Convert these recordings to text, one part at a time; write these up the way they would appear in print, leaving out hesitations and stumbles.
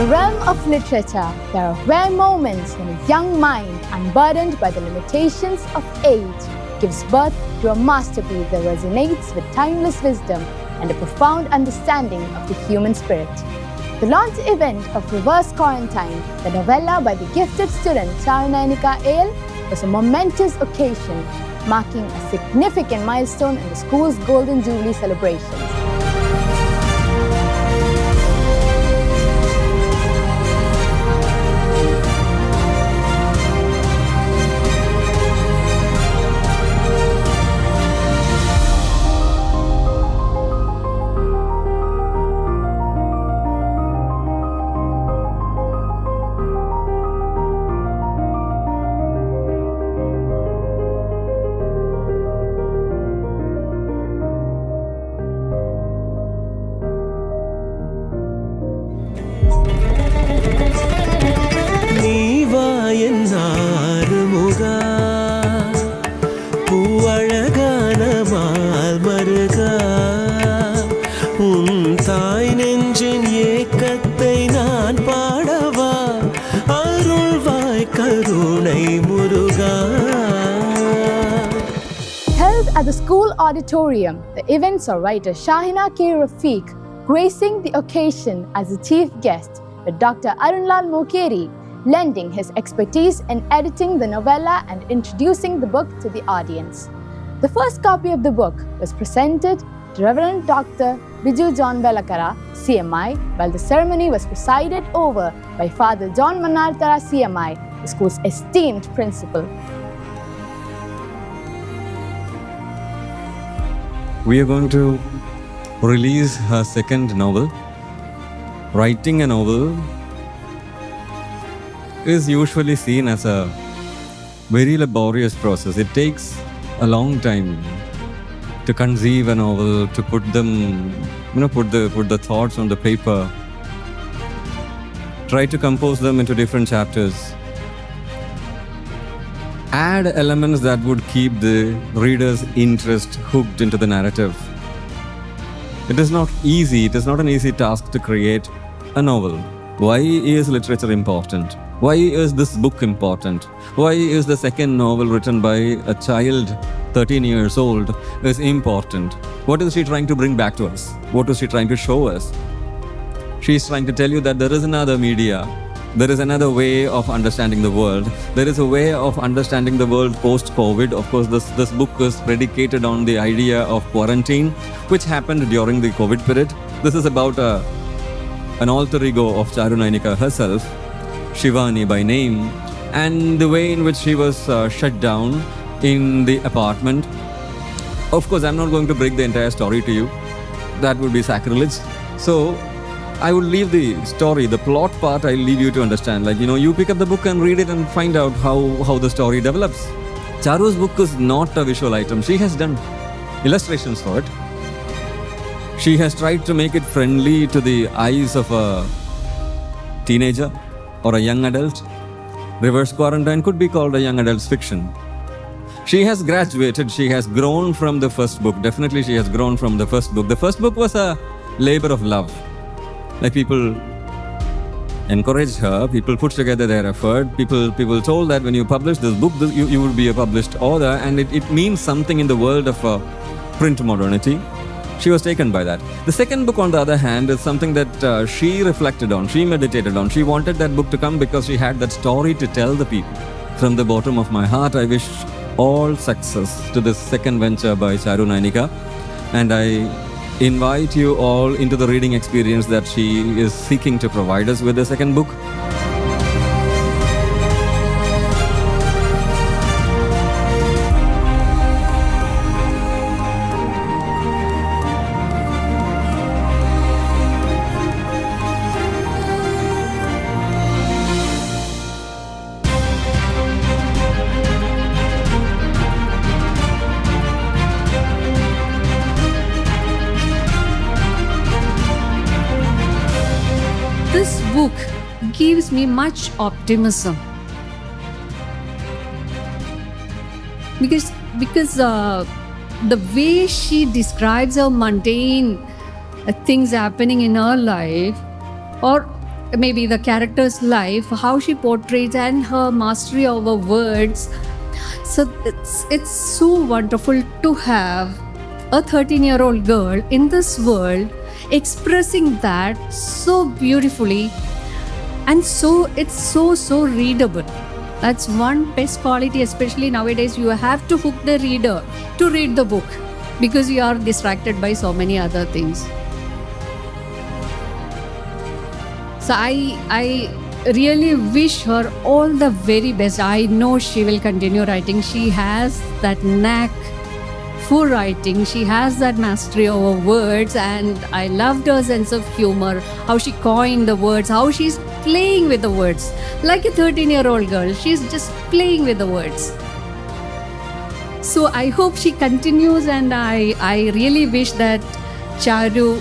the realm of literature, there are rare moments when a young mind, unburdened by the limitations of age, gives birth to a masterpiece that resonates with timeless wisdom and a profound understanding of the human spirit. The launch event of Reverse Quarantine, the novella by the gifted student Charunainika A L, was a momentous occasion, marking a significant milestone in the school's Golden Jubilee celebrations. Held at the school auditorium, the event saw writer Shahina K Rafeeq gracing the occasion as the chief guest, with Dr. Arunlal Mokeri lending his expertise in editing the novella and introducing the book to the audience. The first copy of the book was presented to Reverend Dr. Biju Vellakada, CMI, while the ceremony was presided over by Father John MANNARATHARA, CMI, the school's esteemed principal. We are going to release her second novel. Writing a novel is usually seen as a very laborious process. It takes a long time to conceive a novel, to put them, put the thoughts on the paper, try to compose them into different chapters, add elements that would keep the reader's interest hooked into the narrative. It is not easy. It is not an easy task to create a novel. Why is literature important? Why is this book important? Why is the second novel written by a child 13 years old is important? What is she trying to bring back to us? What is she trying to show us? She is trying to tell you that there is another media. There is another way of understanding the world. There is a way of understanding the world post-COVID. Of course, this book is predicated on the idea of quarantine, which happened during the COVID period. This is about an alter ego of Charunainika herself, Shivani by name, and the way in which she was shut down in the apartment. Of course, I'm not going to break the entire story to you. That would be sacrilege. So I would leave the story, the plot part, I'll leave you to understand. You pick up the book and read it and find out how the story develops. Charu's book is not a visual item. She has done illustrations for it. She has tried to make it friendly to the eyes of a teenager or a young adult. Reverse Quarantine could be called a young adult's fiction. She has graduated. She has grown from the first book. Definitely she has grown from the first book. The first book was a labor of love. People encouraged her, people put together their effort, people told that when you publish this book, you will be a published author, and it means something in the world of print modernity. She was taken by that. The second book, on the other hand, is something that she reflected on, she meditated on. She wanted that book to come because she had that story to tell the people. From the bottom of my heart, I wish all success to this second venture by Charunainika, and I invite you all into the reading experience that she is seeking to provide us with the second book. This book gives me much optimism because the way she describes her mundane things happening in her life, or maybe the character's life, how she portrays, and her mastery over words. So it's so wonderful to have a 13-year-old girl in this world expressing that so beautifully, and so it's so readable. That's one best quality, especially nowadays. You have to hook the reader to read the book because you are distracted by so many other things. So I really wish her all the very best. I know she will continue writing. She has that knack for writing. She has that mastery over words, and I loved her sense of humor, how she coined the words, how she's playing with the words. Like a 13-year-old girl, she's just playing with the words. So I hope she continues, and I really wish that Charu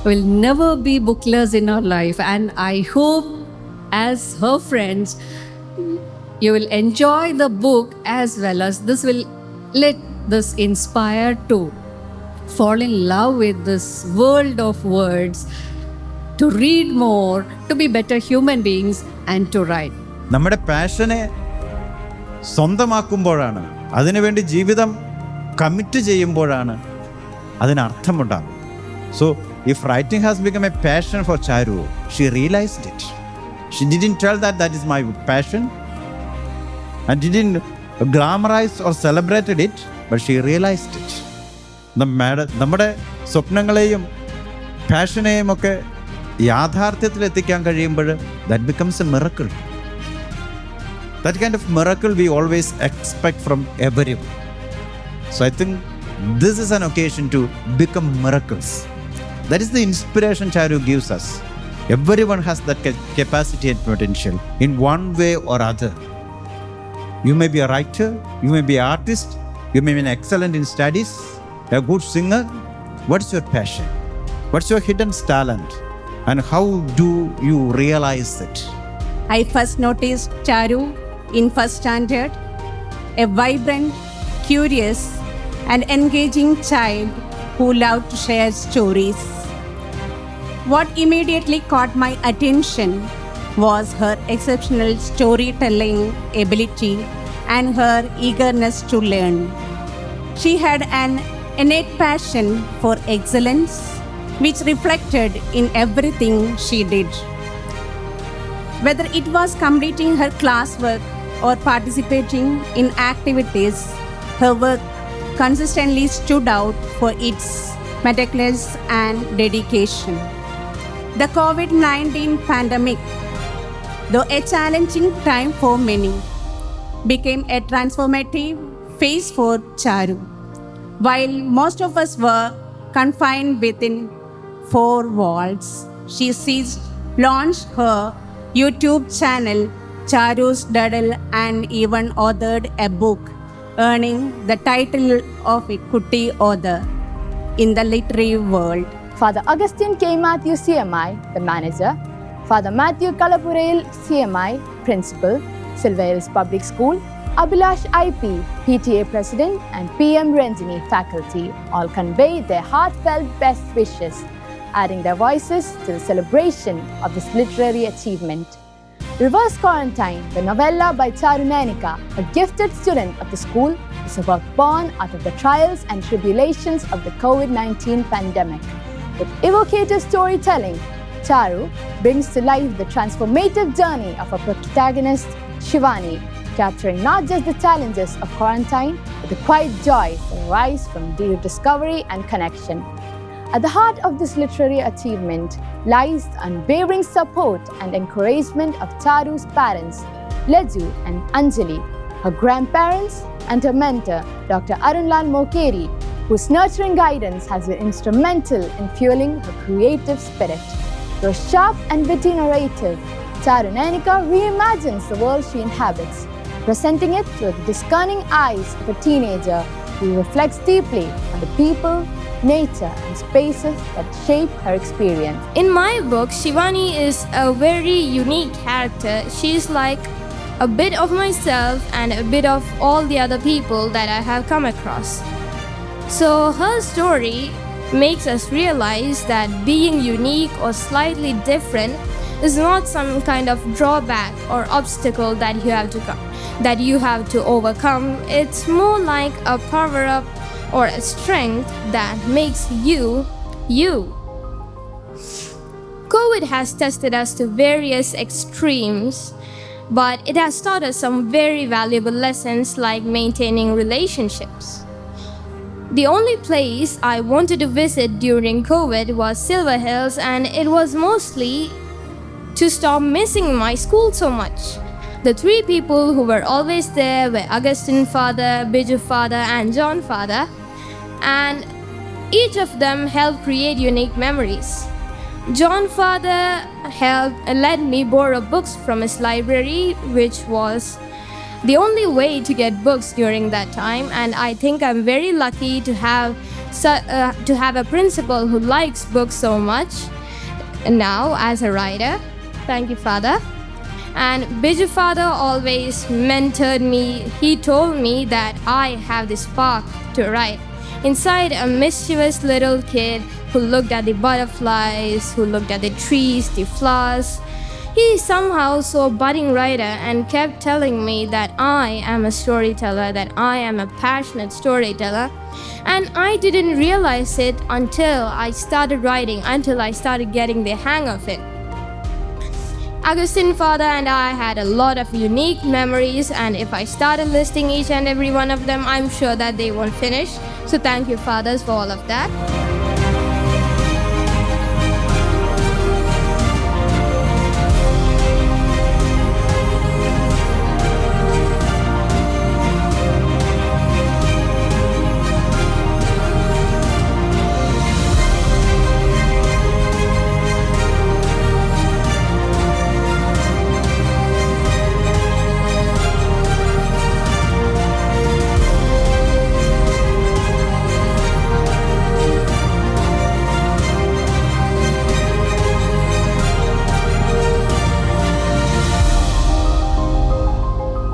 will never be bookless in her life. And I hope, as her friends, you will enjoy the book as well as this will let this inspire to fall in love with this world of words, to read more, to be better human beings, and to write. നമ്മുടെ പാഷനെ സ്വന്തമാക്കുമ്പോഴാണ്, അതിനുവേണ്ടി ജീവിതം commit ചെയ്യുമ്പോഴാണ് അതിനർത്ഥമുണ്ടാകും. So if writing has become a passion for Charu, she realized it. She didn't tell that is my passion, and didn't glamorize or celebrated it, but she realized it. നമ്മുടെ സ്വപ്നങ്ങളെയും പാഷനെയും ഒക്കെ യാഥാർത്ഥ്യത്തിൽ എത്തിക്കാൻ കഴിയുമ്പോൾ that becomes a miracle. That kind of miracle we always expect from everyone. So I think this is an occasion to become miracles. That is the inspiration Charu gives us. Everyone has that capacity and potential in one way or other. You may be a writer, you may be an artist, you may be an excellent in studies, a good singer. What's your passion? What's your hidden talent? And how do you realize it? I first noticed Charu in first standard, a vibrant, curious, and engaging child who loved to share stories. What immediately caught my attention was her exceptional storytelling ability and her eagerness to learn. She had an innate passion for excellence, which reflected in everything she did. Whether it was completing her classwork or participating in activities, her work consistently stood out for its meticulous and dedication. The COVID-19 pandemic, though a challenging time for many, became a transformative phase for Charu. While most of us were confined within four walls, she launched her YouTube channel, Charu's Daddle, and even authored a book, earning the title of a Kutti author in the literary world. Father Augustine K. Matthew CMI, the manager, Father Matthew Kalapurayil CMI, principal, Silver Hills Public School, Abhilash IP, PTA president, and PM Ranjini faculty all convey their heartfelt best wishes, adding their voices to the celebration of this literary achievement. Reverse Quarantine, the novella by Charunainika, a gifted student of the school, is a work born out of the trials and tribulations of the COVID-19 pandemic. With evocative storytelling, Charu brings to life the transformative journey of our protagonist, Shivani, capturing not just the challenges of quarantine, but the quiet joys that arise from deep discovery and connection. At the heart of this literary achievement lies the unwavering support and encouragement of Charu's parents, LAJU and ANJALI, her grandparents, and her mentor, Dr. Arunlal Mokeri, whose nurturing guidance has been instrumental in fueling her creative spirit. Through a sharp and witty narrative, Charunainika reimagines the world she inhabits, presenting it through the discerning eyes of a teenager who reflects deeply on the people, nature, and spaces that shape her experience. In my book, Shivani is a very unique character. She's like a bit of myself and a bit of all the other people that I have come across. So her story makes us realize that being unique or slightly different is not some kind of drawback or obstacle that you have to overcome. It's more like a power-up or a strength that makes you, you. COVID has tested us to various extremes, but it has taught us some very valuable lessons like maintaining relationships. The only place I wanted to visit during COVID was Silver Hills, and it was mostly to stop missing my school so much. The three people who were always there were Augustine father, Biju father, and John father, and each of them helped create unique memories. John father let me borrow books from his library, which was the only way to get books during that time, and I think I'm very lucky to have a principal who likes books so much now as a writer. Thank you, father. And Biju father always mentored me. He told me that I have the spark to write inside a mischievous little kid who looked at the butterflies, who looked at the trees, the flowers. He somehow saw a budding writer and kept telling me that I am a storyteller, that I am a passionate storyteller. And I didn't realize it until I started writing, until I started getting the hang of it. Augustine father and I had a lot of unique memories, and if I started listing each and every one of them, I'm sure that they won't finish. So thank you, fathers, for all of that.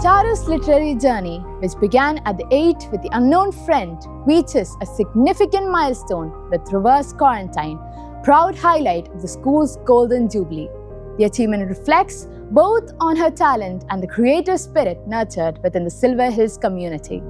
Charu's literary journey, which began at the age with the unknown friend, reaches a significant milestone with reverse quarantine, proud highlight of the school's golden jubilee. The achievement reflects both on her talent and the creative spirit nurtured within the Silver Hills community.